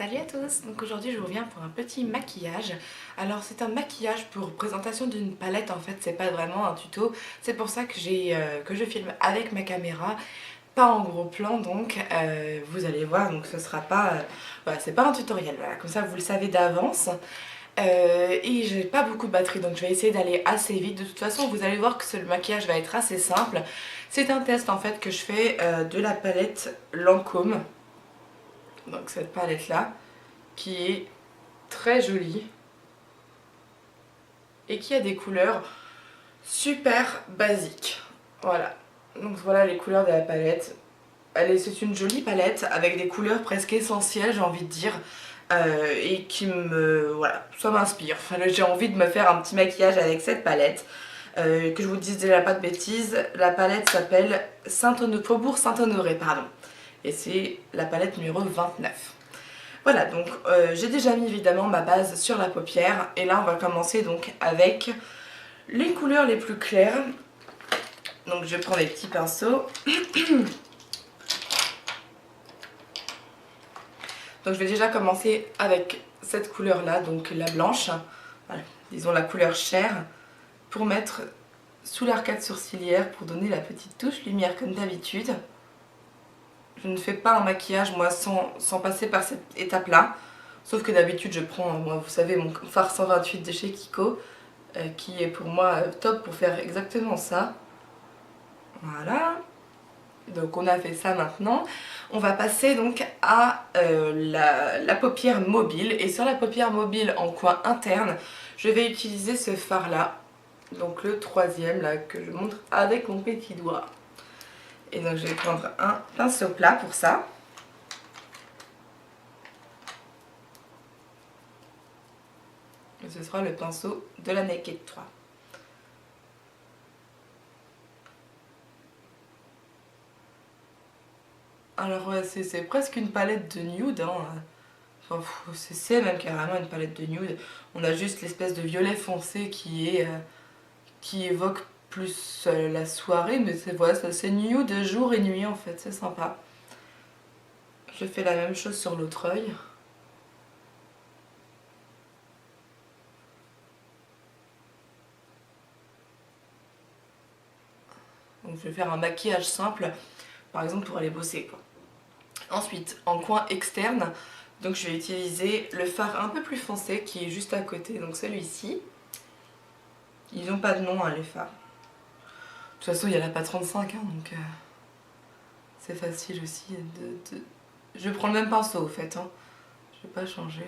Salut à tous, donc aujourd'hui je vous reviens pour un petit maquillage. Alors c'est un maquillage pour présentation d'une palette, en fait c'est pas vraiment un tuto, c'est pour ça que je filme avec ma caméra, pas en gros plan, donc vous allez voir, donc ce sera pas, voilà, c'est pas un tutoriel, voilà, comme ça vous le savez d'avance. Et j'ai pas beaucoup de batterie, donc je vais essayer d'aller assez vite. De toute façon vous allez voir que le maquillage va être assez simple. C'est un test en fait que je fais de la palette Lancôme, donc cette palette là qui est très jolie et qui a des couleurs super basiques. Voilà, donc voilà les couleurs de la palette. C'est une jolie palette avec des couleurs presque essentielles, j'ai envie de dire, et qui me... voilà, ça m'inspire. Enfin, j'ai envie de me faire un petit maquillage avec cette palette. Que je vous dise déjà pas de bêtises, la palette s'appelle Faubourg Saint-Honoré, pardon. Et c'est la palette numéro 29. Voilà, donc j'ai déjà mis évidemment ma base sur la paupière et là on va commencer donc avec les couleurs les plus claires. Donc je prends des petits pinceaux. Donc je vais déjà commencer avec cette couleur là, donc la blanche, voilà, disons la couleur chair, pour mettre sous l'arcade sourcilière pour donner la petite touche lumière comme d'habitude. Je ne fais pas un maquillage moi sans passer par cette étape là. Sauf que d'habitude je prends, moi vous savez, mon fard 128 de chez Kiko, qui est pour moi top pour faire exactement ça. Voilà. Donc on a fait ça maintenant. On va passer donc à la paupière mobile. Et sur la paupière mobile en coin interne, je vais utiliser ce fard là. Donc le troisième là que je montre avec mon petit doigt. Et donc je vais prendre un pinceau plat pour ça. Et ce sera le pinceau de la Naked 3. Alors ouais, c'est presque une palette de nude, hein. Enfin, c'est même carrément une palette de nude. On a juste l'espèce de violet foncé qui évoque plus la soirée, mais c'est voilà, c'est nude jour et nuit en fait, c'est sympa. Je fais la même chose sur l'autre œil. Donc je vais faire un maquillage simple, par exemple pour aller bosser quoi. Ensuite, en coin externe, donc je vais utiliser le fard un peu plus foncé qui est juste à côté, donc celui-ci. Ils n'ont pas de nom hein, les fards. De toute façon il y a la pas 35 hein, donc c'est facile aussi de... Je prends le même pinceau au fait, hein. Je vais pas changer.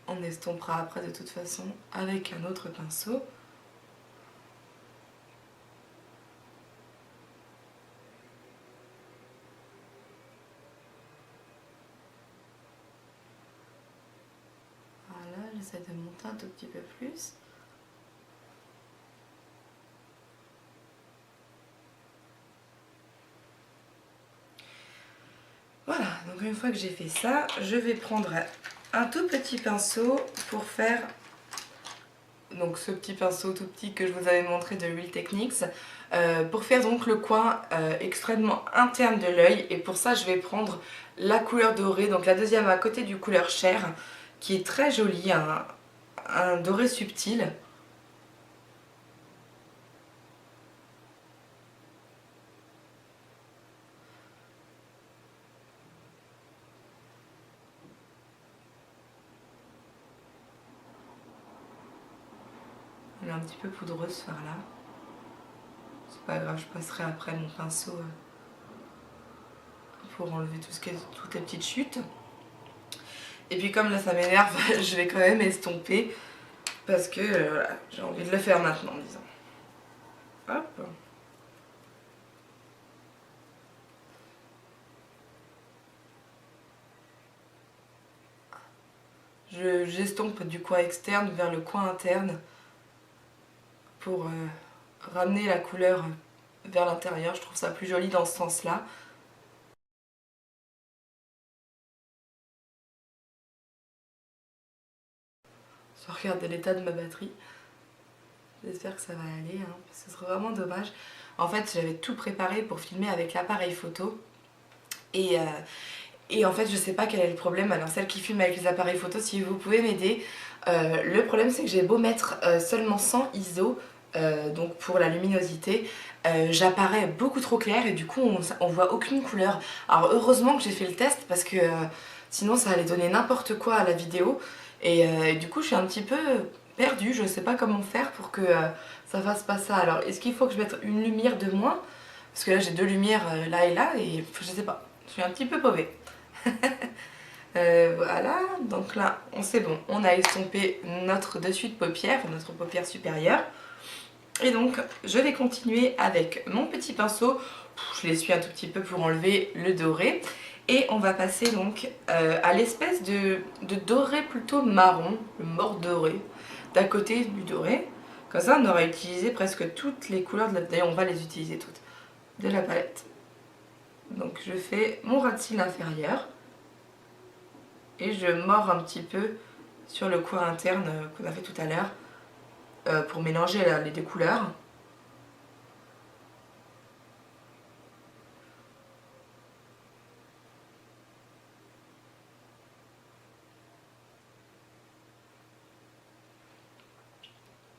On estompera après de toute façon avec un autre pinceau. Voilà, j'essaie de monter un tout petit peu plus. Voilà, donc une fois que j'ai fait ça, je vais prendre un tout petit pinceau pour faire donc ce petit pinceau tout petit que je vous avais montré de Real Techniques pour faire donc le coin extrêmement interne de l'œil, et pour ça je vais prendre la couleur dorée, donc la deuxième à côté du couleur chair qui est très jolie, un doré subtil. Elle est un petit peu poudreuse ce fard là. C'est pas grave, je passerai après mon pinceau pour enlever toutes les petites chutes. Et puis comme là ça m'énerve, je vais quand même estomper parce que voilà, j'ai envie de le faire maintenant, disons. Hop. J'estompe du coin externe vers le coin interne pour ramener la couleur vers l'intérieur. Je trouve ça plus joli dans ce sens-là. Regardez l'état de ma batterie. J'espère que ça va aller, hein, parce que ce serait vraiment dommage. En fait, j'avais tout préparé pour filmer avec l'appareil photo. Et Et en fait je sais pas quel est le problème. Alors celle qui filme avec les appareils photo, si vous pouvez m'aider. Le problème c'est que j'ai beau mettre seulement 100 ISO, donc pour la luminosité, j'apparais beaucoup trop clair et du coup on voit aucune couleur. Alors heureusement que j'ai fait le test parce que sinon ça allait donner n'importe quoi à la vidéo. Et du coup je suis un petit peu perdue, je sais pas comment faire pour que ça fasse pas ça. Alors est-ce qu'il faut que je mette une lumière de moins? Parce que là j'ai deux lumières là et là et je sais pas, je suis un petit peu pauvée. Voilà, donc là on c'est bon, on a estompé notre dessus de paupière, notre paupière supérieure. Et donc je vais continuer avec mon petit pinceau, je l'essuie un tout petit peu pour enlever le doré. Et on va passer donc à l'espèce de doré plutôt marron, le mort doré, d'à côté du doré. Comme ça on aura utilisé presque toutes les couleurs de la... D'ailleurs on va les utiliser toutes, de la palette. Donc je fais mon ras de cils inférieur. Et je mords un petit peu sur le coin interne qu'on a fait tout à l'heure pour mélanger les deux couleurs.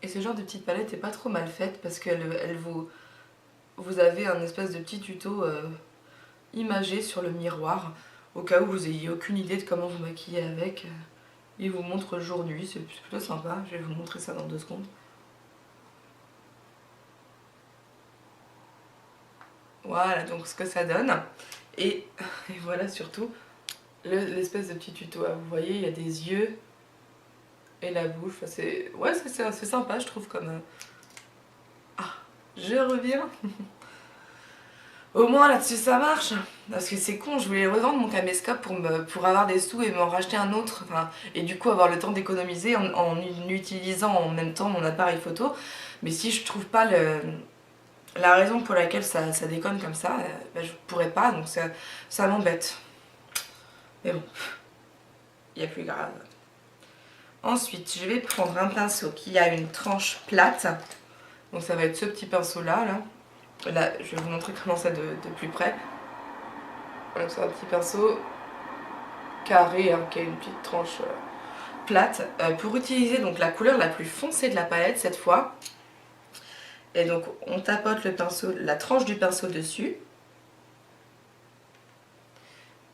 Et ce genre de petite palette est pas trop mal faite parce qu'elle vous avez un espèce de petit tuto imagé sur le miroir au cas où vous ayez aucune idée de comment vous maquiller avec. Il vous montre jour-nuit, c'est plutôt sympa, je vais vous montrer ça dans 2 secondes. Voilà donc ce que ça donne. Et voilà surtout l'espèce de petit tuto. Vous voyez, il y a des yeux et la bouche. Enfin, c'est sympa, je trouve. Comme ah, je reviens. Au moins là-dessus ça marche. Parce que c'est con, je voulais revendre mon caméscope pour avoir des sous et m'en racheter un autre. Enfin, et du coup avoir le temps d'économiser en utilisant en même temps mon appareil photo. Mais si je trouve pas la raison pour laquelle ça déconne comme ça, bah, je pourrais pas. Donc ça m'embête. Mais bon, il y a plus grave. Ensuite, je vais prendre un pinceau qui a une tranche plate. Donc ça va être ce petit pinceau là. Là, je vais vous montrer comment ça de plus près. Donc c'est un petit pinceau carré hein, qui a une petite tranche plate. Pour utiliser donc la couleur la plus foncée de la palette cette fois. Et donc on tapote le pinceau, la tranche du pinceau dessus.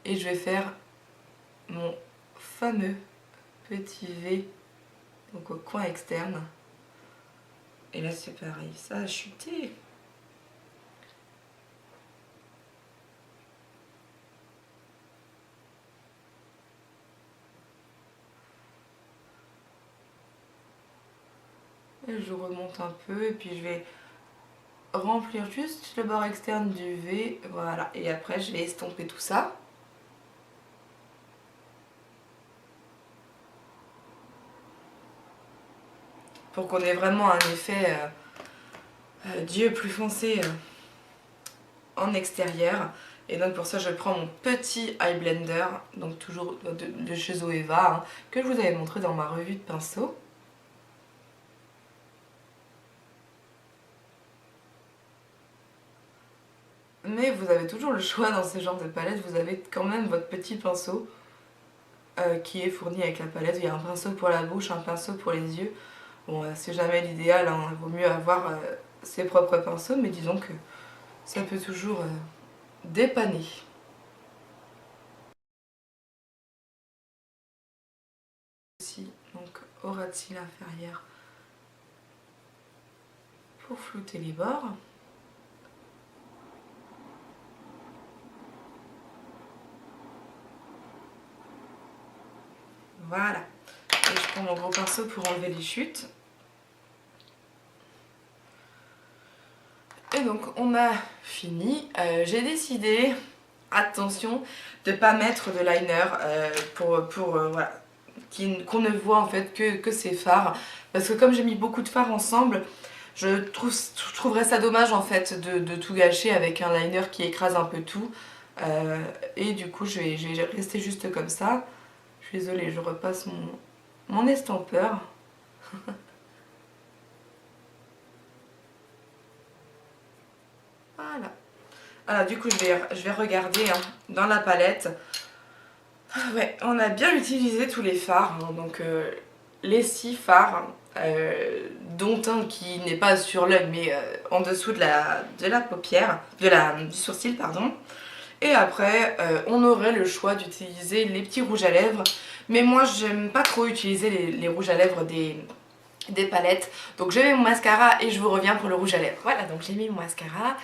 Et je vais faire mon fameux petit V donc au coin externe. Et là c'est pareil, ça a chuté. Et je remonte un peu et puis je vais remplir juste le bord externe du V, voilà. Et après je vais estomper tout ça. Pour qu'on ait vraiment un effet d'yeux plus foncé en extérieur. Et donc pour ça je prends mon petit eye blender, donc toujours de chez Zoeva, hein, que je vous avais montré dans ma revue de pinceau. Mais vous avez toujours le choix dans ce genre de palette, vous avez quand même votre petit pinceau qui est fourni avec la palette. Il y a un pinceau pour la bouche, un pinceau pour les yeux. Bon, c'est jamais l'idéal, hein. Il vaut mieux avoir ses propres pinceaux, mais disons que ça peut toujours dépanner. Aussi, donc au ras de cils inférieur pour flouter les bords. Voilà. Et je prends mon gros pinceau pour enlever les chutes. Et donc on a fini. J'ai décidé, attention, de ne pas mettre de liner voilà, qu'on ne voit en fait que ces fards. Parce que comme j'ai mis beaucoup de fards ensemble, je trouverais ça dommage en fait de tout gâcher avec un liner qui écrase un peu tout. Et du coup je vais rester juste comme ça. Je suis désolée, je repasse mon estampeur. Voilà. Alors du coup je vais regarder hein, dans la palette Ouais, on a bien utilisé tous les fards, hein, donc les 6 fards, dont un qui n'est pas sur l'œil mais en dessous de la paupière, du sourcil pardon. Et après, on aurait le choix d'utiliser les petits rouges à lèvres, mais moi j'aime pas trop utiliser les rouges à lèvres des palettes. Donc je mets mon mascara et je vous reviens pour le rouge à lèvres. Voilà, donc j'ai mis mon mascara.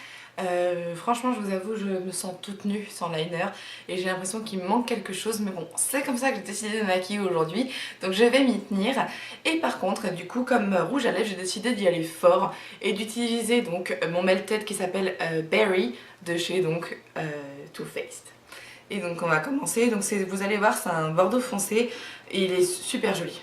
Franchement, je vous avoue, je me sens toute nue sans liner et j'ai l'impression qu'il me manque quelque chose, mais bon, c'est comme ça que j'ai décidé de me maquiller aujourd'hui, donc je vais m'y tenir. Et par contre, du coup, comme rouge à lèvres, j'ai décidé d'y aller fort et d'utiliser donc mon Melted qui s'appelle Berry de chez donc Too Faced. Et donc on va commencer, donc vous allez voir, c'est un bordeaux foncé et il est super joli.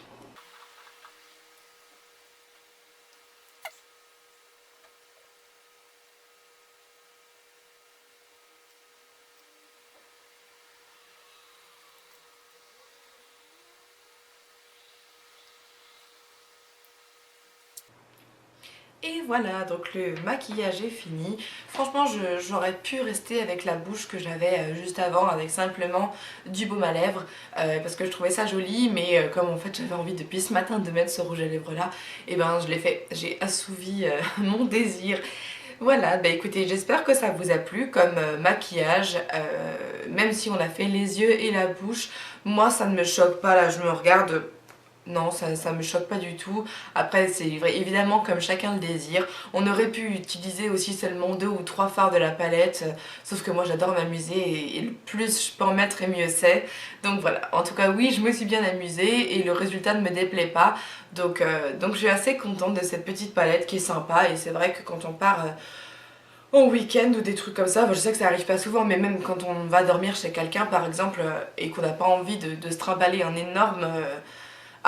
Et voilà, donc le maquillage est fini. Franchement, j'aurais pu rester avec la bouche que j'avais juste avant, avec simplement du baume à lèvres, parce que je trouvais ça joli, mais comme en fait j'avais envie depuis ce matin de mettre ce rouge à lèvres là, et ben je l'ai fait, j'ai assouvi mon désir. Voilà, bah écoutez, j'espère que ça vous a plu comme maquillage, même si on a fait les yeux et la bouche, moi ça ne me choque pas, là je me regarde. Non, ça me choque pas du tout. Après, c'est évidemment comme chacun le désire. On aurait pu utiliser aussi seulement 2 ou 3 fards de la palette, sauf que moi j'adore m'amuser et le plus je peux en mettre et mieux c'est. Donc voilà, en tout cas oui, je me suis bien amusée et le résultat ne me déplaît pas. Donc je suis assez contente de cette petite palette qui est sympa et c'est vrai que quand on part en week-end ou des trucs comme ça, je sais que ça arrive pas souvent, mais même quand on va dormir chez quelqu'un par exemple et qu'on n'a pas envie de se trimballer un énorme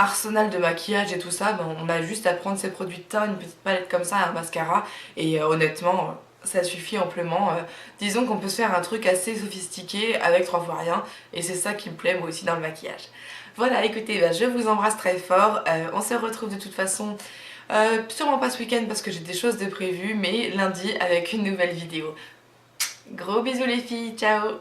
arsenal de maquillage et tout ça, ben, on a juste à prendre ses produits de teint, une petite palette comme ça, un mascara et honnêtement ça suffit amplement. Disons qu'on peut se faire un truc assez sophistiqué avec 3 fois rien et c'est ça qui me plaît moi aussi dans le maquillage. Voilà, écoutez, ben, je vous embrasse très fort, on se retrouve de toute façon sûrement pas ce week-end parce que j'ai des choses de prévues, mais lundi avec une nouvelle vidéo. Gros bisous les filles, ciao!